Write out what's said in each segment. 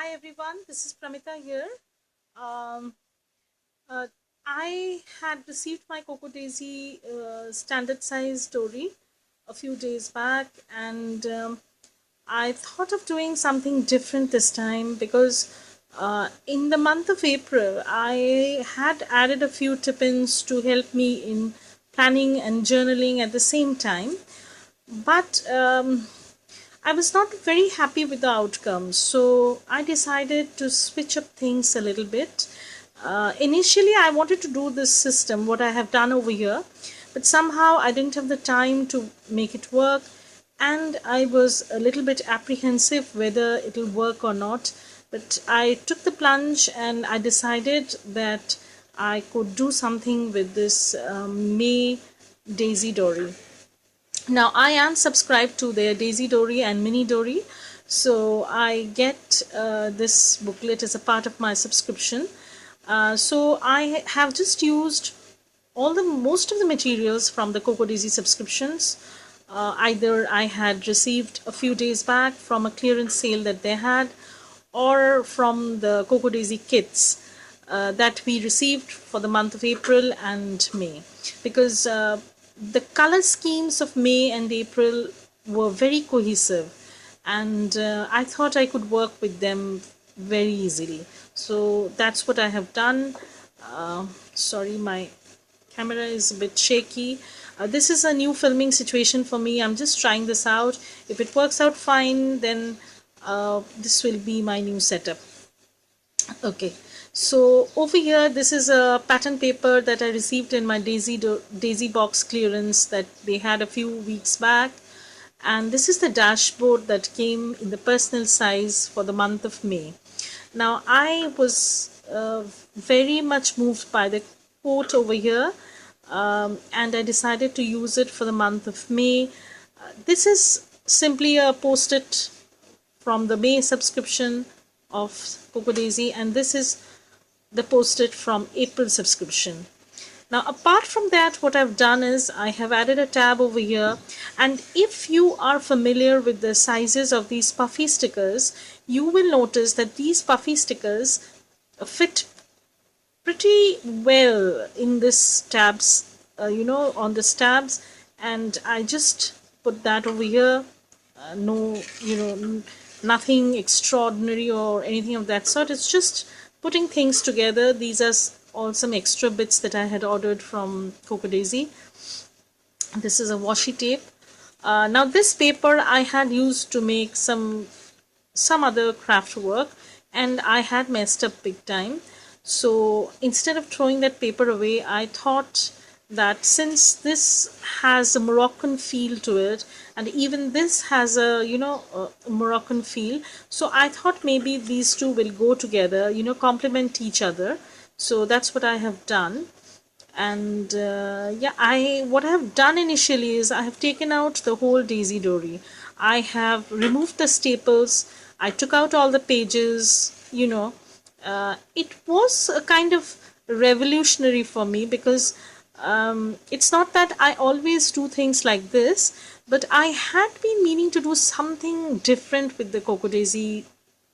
Hi everyone, this is Pramita here. Um, uh, I had received my Coco Daisy standard size dori a few days back, and I thought of doing something different this time because in the month of April I had added a few tip-ins to help me in planning and journaling at the same time. But I was not very happy with the outcome, so I decided to switch up things a little bit. Initially, I wanted to do this system, what I have done over here, but somehow I didn't have the time to make it work, and I was a little bit apprehensive whether it'll work or not. But I took the plunge and I decided that I could do something with this May Daisy Dory. Now I am subscribed to their Daisy Dory and Mini Dory, so I get this booklet as a part of my subscription. So I have just used all the most of the materials from the Coco Daisy subscriptions. Either I had received a few days back from a clearance sale that they had, or from the Coco Daisy kits that we received for the month of April and May, because the color schemes of May and April were very cohesive, and I thought I could work with them very easily. So that's what I have done. Sorry, my camera is a bit shaky. This is a new filming situation for me. I'm just trying this out. If it works out fine, then this will be my new setup. Okay, so over here, this is a pattern paper that I received in my Daisy box clearance that they had a few weeks back, and this is the dashboard that came in the personal size for the month of May. Now I was very much moved by the quote over here, and I decided to use it for the month of May. This is simply a post-it from the May subscription of Coco Daisy, and this is the post-it from April subscription. Now apart from that, what I've done is I have added a tab over here, and if you are familiar with the sizes of these puffy stickers, you will notice that these puffy stickers fit pretty well in this tabs, on the tabs, and I just put that over here. No, nothing extraordinary or anything of that sort. It's just putting things together. These are all some extra bits that I had ordered from Coco Daisy. This is a washi tape. Now this paper I had used to make some other craft work, and I had messed up big time. So instead of throwing that paper away, I thought that since this has a Moroccan feel to it, and even this has a Moroccan feel, so I thought maybe these two will go together, complement each other. So that's what I have done. And yeah, what I have done initially is I have taken out the whole Daisy Dory. I have removed the staples. I took out all the pages. It was a kind of revolutionary for me, because it's not that I always do things like this, but I had been meaning to do something different with the Coco Daisy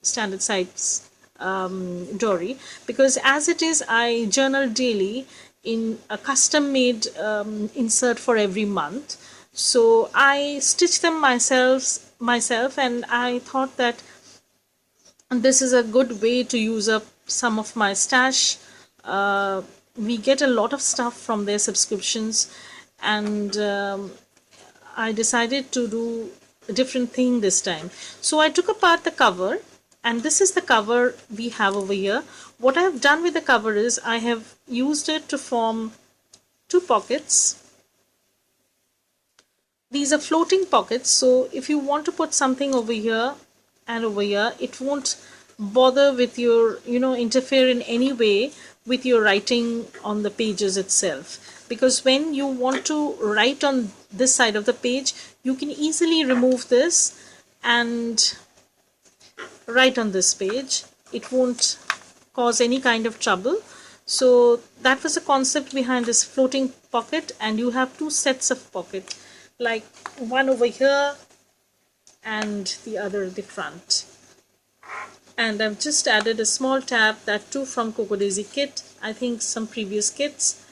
standard size Dory, because as it is, I journal daily in a custom made insert for every month. So I stitch them myself, and I thought that this is a good way to use up some of my stash. We get a lot of stuff from their subscriptions, and I decided to do a different thing this time. So I took apart the cover, and this is the cover we have over here. What I have done with the cover is I have used it to form two pockets. These are floating pockets, so if you want to put something over here and over here, it won't bother with your, interfere in any way with your writing on the pages itself. Because when you want to write on this side of the page, you can easily remove this and write on this page. It won't cause any kind of trouble. So that was the concept behind this floating pocket, and you have two sets of pocket, like one over here and the other at the front. And I've just added a small tab, that too from Coco Daisy kit, I think some previous kits.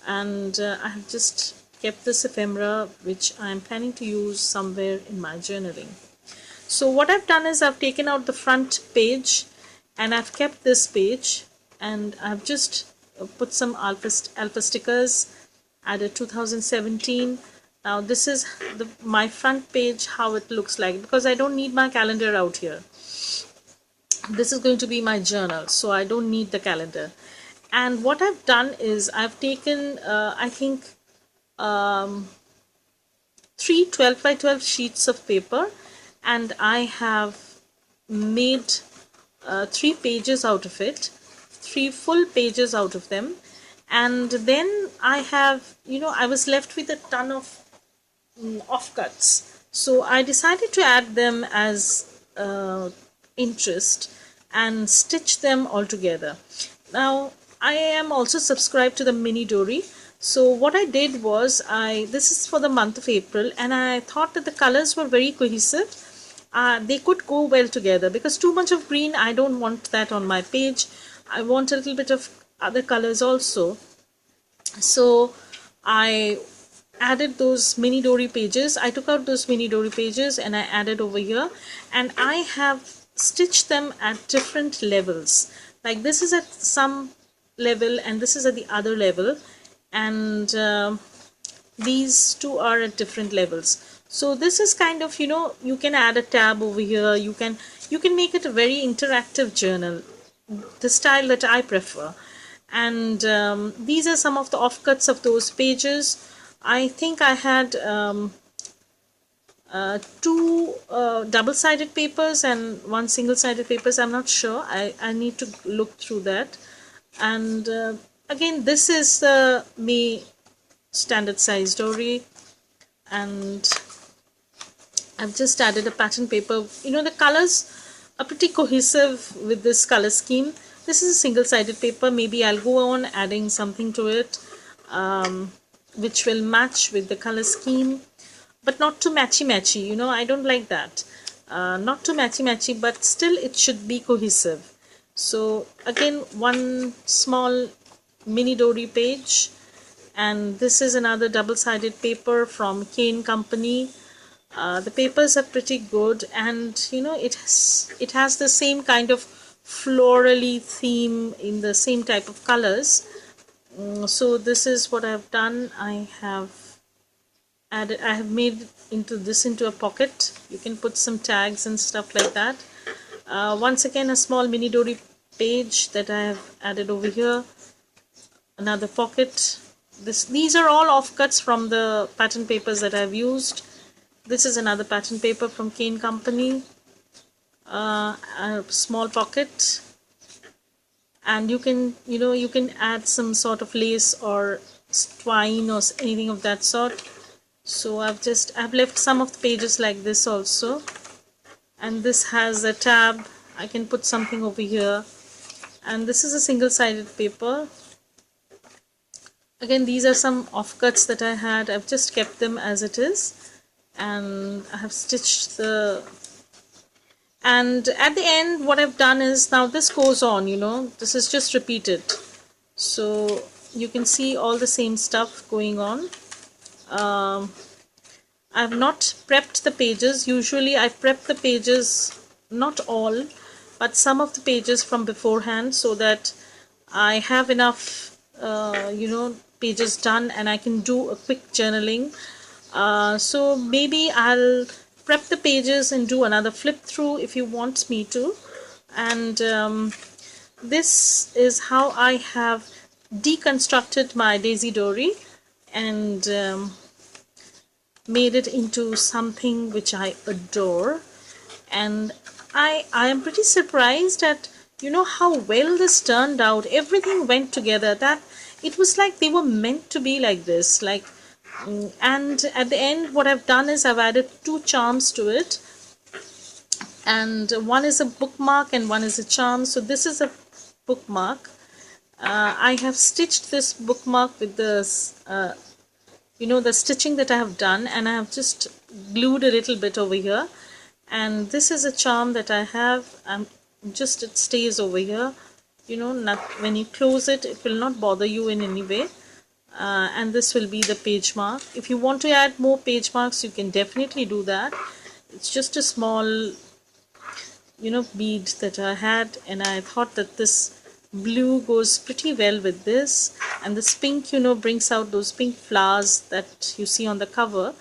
And I have just kept this ephemera, which I'm planning to use somewhere in my journaling. So what I've done is I've taken out the front page and I've kept this page, and I've just put some alpha stickers, added 2017. Now this is my front page, how it looks like, because I don't need my calendar out here. This is going to be my journal, so I don't need the calendar. And what I've done is I've taken I think 3 12 by 12 sheets of paper, and I have made 3 pages out of it, 3 full pages out of them. And then I have, I was left with a ton of offcuts, so I decided to add them as interest and stitch them all together. Now I am also subscribed to the mini dori, so what I did was, this is for the month of April, and I thought that the colors were very cohesive. They could go well together, because too much of green, I don't want that on my page. I want a little bit of other colors also. So I added those mini dori pages. I took out those mini dori pages and I added over here, and I have stitched them at different levels. Like this is at some level and this is at the other level, and these two are at different levels. So this is kind of, you can add a tab over here, you can make it a very interactive journal, the style that I prefer. And these are some of the offcuts of those pages. I think I had 2 double-sided papers and 1 single-sided papers. I'm not sure. I need to look through that. And again, this is the May standard size dori, and I've just added a pattern paper. The colors are pretty cohesive with this color scheme. This is a single-sided paper. Maybe I'll go on adding something to it which will match with the color scheme, but not too matchy-matchy. I don't like that. Not too matchy-matchy, but still it should be cohesive. So again, 1 small mini dori page, and this is another double-sided paper from Kane Company. The papers are pretty good, and it has the same kind of florally theme in the same type of colors. So this is what I've done. I have made into a pocket. You can put some tags and stuff like that. Once again, a small mini dori page that I have added over here. Another pocket. These are all offcuts from the pattern papers that I've used. This is another pattern paper from Kane Company. A small pocket, and you can add some sort of lace or twine or anything of that sort. So I've left some of the pages like this also, and this has a tab. I can put something over here, and this is a single-sided paper. Again, these are some offcuts that I had. I've just kept them as it is, and I have stitched and at the end what I've done is, now this goes on, this is just repeated, so you can see all the same stuff going on. I've not prepped the pages. Usually I prep the pages, not all, but some of the pages from beforehand, so that I have enough pages done and I can do a quick journaling. So maybe I'll prep the pages and do another flip through if you want me to. And this is how I have deconstructed my Daisy Dori and made it into something which I adore. And I am pretty surprised at how well this turned out. Everything went together, that it was like they were meant to be like this. And at the end what I've done is I've added 2 charms to it, and one is a bookmark and one is a charm. So this is a bookmark. I have stitched this bookmark with the the stitching that I have done, and I have just glued a little bit over here. And this is a charm that I have. just it stays over here, not when you close it, it will not bother you in any way. And this will be the page mark. If you want to add more page marks, you can definitely do that. It's just a small bead that I had, and I thought that this blue goes pretty well with this, and this pink brings out those pink flowers that you see on the cover.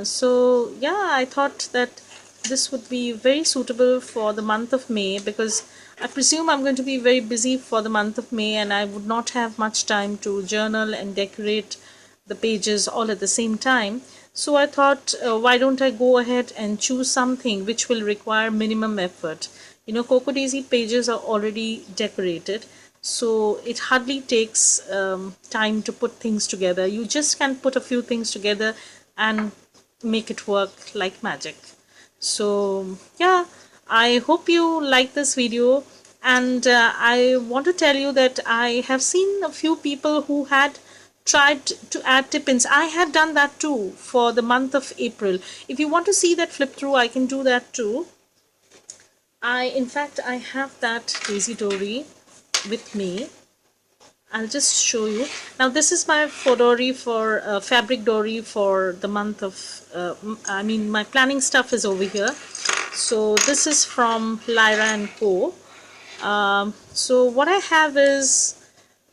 So yeah, I thought that this would be very suitable for the month of May, because I presume I'm going to be very busy for the month of May and I would not have much time to journal and decorate the pages all at the same time. So I thought, why don't I go ahead and choose something which will require minimum effort. Cocoa Daisy pages are already decorated, so it hardly takes time to put things together. You just can put a few things together and make it work like magic. So yeah, I hope you like this video, and I want to tell you that I have seen a few people who had tried to add tip-ins. I had done that too for the month of April. If you want to see that flip through, I can do that too. In fact, I have that Daisy Dori with me. I'll just show you. Now this is my dori for fabric dori for the month of my planning stuff is over here. So this is from Lyra and Co. So what I have is,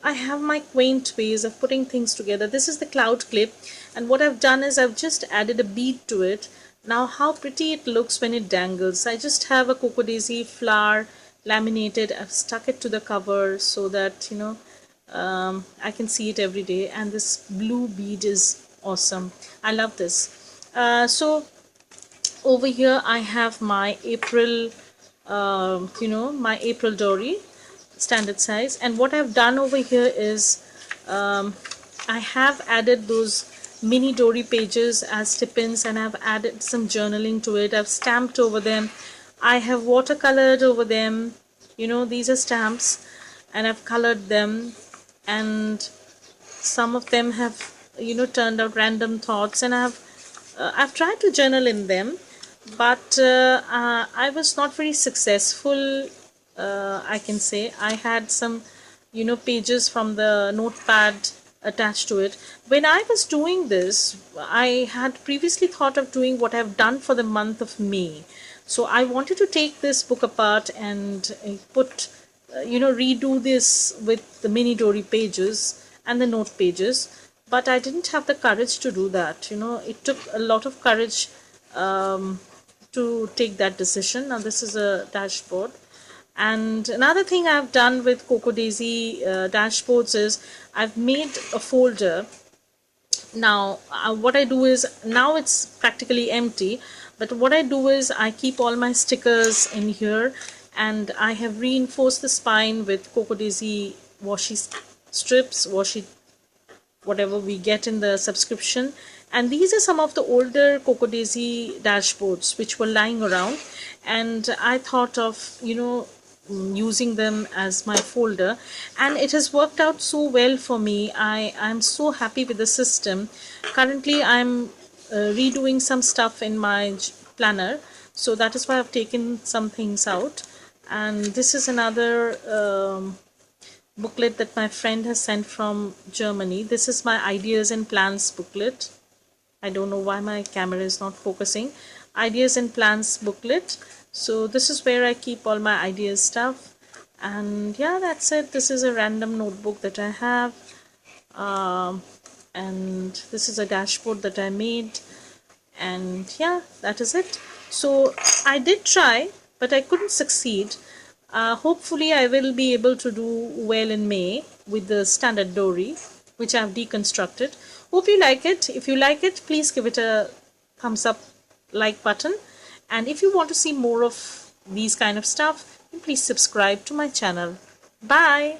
I have my quaint ways of putting things together. This is the cloud clip, and what I've done is I've just added a bead to it. Now how pretty it looks when it dangles. I just have a Cocoa Daisy flower laminated. I've stuck it to the cover so that I can see it every day, and this blue bead is awesome. I love this. So over here I have my April my April dori standard size, and what I've done over here is I have added those mini dori pages as tip-ins, and I've added some journaling to it. I've stamped over them, I have watercolored over them. These are stamps, and I've colored them, and some of them have turned out random thoughts, and I've tried to journal in them, but I was not very successful. I can say I had some pages from the notepad attached to it. When I was doing this, I had previously thought of doing what I've done for the month of May. So I wanted to take this book apart and put redo this with the mini dori pages and the note pages, but I didn't have the courage to do that. It took a lot of courage to take that decision. Now this is a dashboard, and another thing I've done with Cocoa Daisy dashboards is I've made a folder. Now what I do is, now it's practically empty, but what I do is I keep all my stickers in here, and I have reinforced the spine with Cocoa Daisy washi strips, washi whatever we get in the subscription. And these are some of the older Cocoa Daisy dashboards which were lying around, and I thought of using them as my folder, and it has worked out so well for me. I'm so happy with the system. Currently I'm redoing some stuff in my planner, so that is why I've taken some things out. And this is another booklet that my friend has sent from Germany. This is my ideas and plans booklet. I don't know why my camera is not focusing. Ideas and plans booklet. So this is where I keep all my ideas stuff. And yeah, that's it. This is a random notebook that I have. And this is a dashboard that I made. And yeah, that is it. So I did try, but I couldn't succeed. Hopefully I will be able to do well in May with the standard dori, which I have deconstructed. Hope you like it. If you like it, please give it a thumbs up, like button. And if you want to see more of these kind of stuff, please subscribe to my channel. Bye.